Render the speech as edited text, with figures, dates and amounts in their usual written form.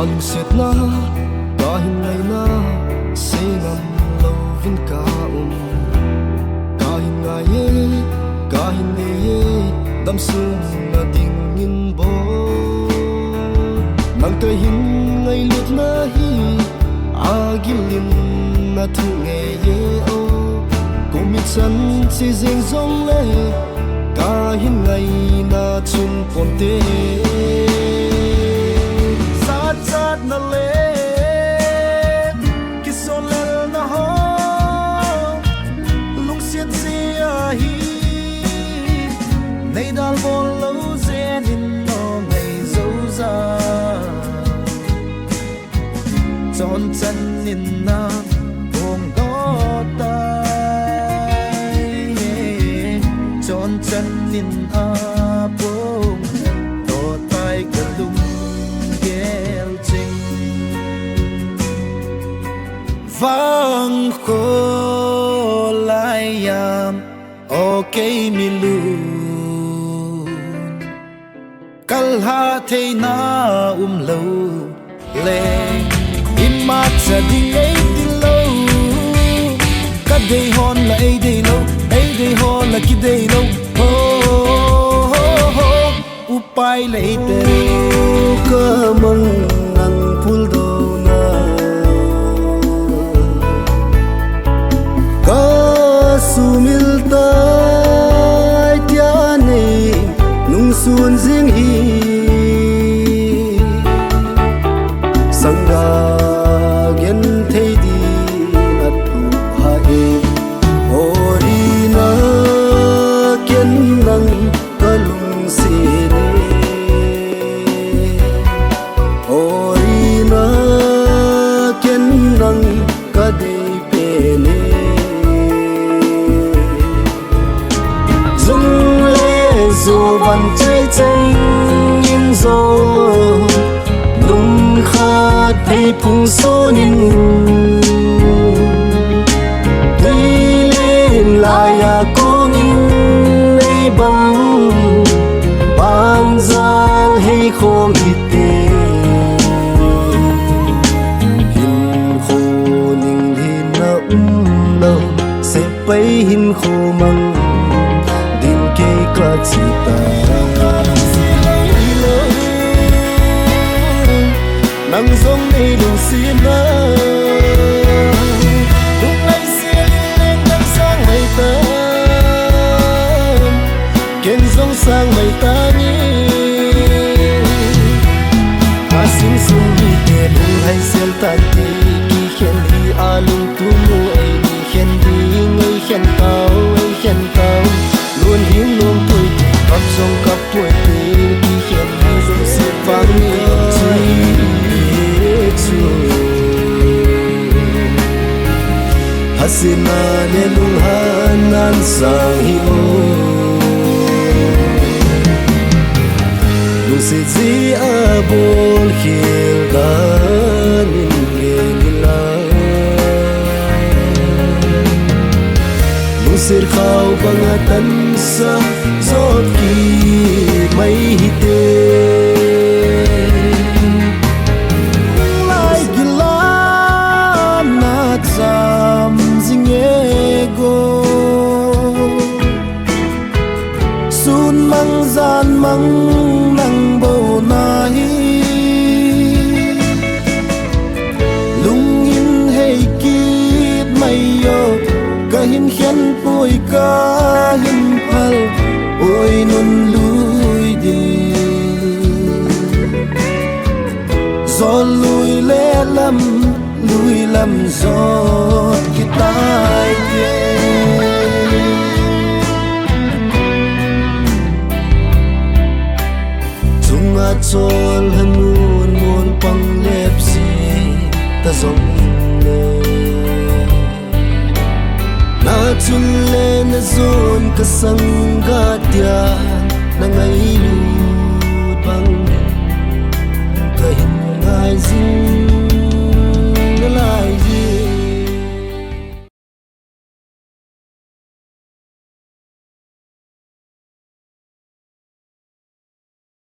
lung siết na cả hin ngày na say ngam lâu vin cả cả hin ngày ye cả hin ye đam sương na tình in bo nang cái hin ngày lướt na hi agilin na thu nghe ye o cùng mi chân chỉ riêng rong lệ cả hin ngày na chun ponte sát sát na lệ kisol na ho lung xiết zia hi nay dal bol lâu zen in no ngày dấu ra chọn chân in na buông có tay chọn chân in a buông có tay cả lung ghel chinh vang khô lai yam ok mi lu kal ha thei na lâu lên mat sa ding ai tin lâu ka dei hon la ai dei hon la ki dei lâu ho ho ho upai lai te ka mang nang phul do na ka sumil tai tia nei nung sun jing hi sangga dù vẫn cháy tranh nhưng gió lung khát thấy phung số nín đi lên lại có nín lấy bằng bằng gian hay khô mịt tê hình khô nín hình nẫm lâu sẽ bay hình khô măng cita nang sông đi đường xin na lúc này xin lên nắng sáng mây tan kênh sông sang mây tan asing sung đi kê lung hay sel tan đi ki khen đi alung tu mu ai đi khen đi ngay khen tao luôn hiến luôn tôi cặp sông cặp tuổi tê đi khen đi dùng sẽ vang nhớ hasina le lung hanan sang hi o lung se ji a bol khil dan in ge nila lung sir khau bangatan sa zot ki mai hi te gian măng nang bầu na hi lung in hay kít mây yo ka hin khen pui ka hin phal oi nun lui đi gió lui lê lui lầm gió ki tai chol han mun pang lep si ta zong le na chun le na zon ka sang ga tia na ngai lu bang ka hin ngai zing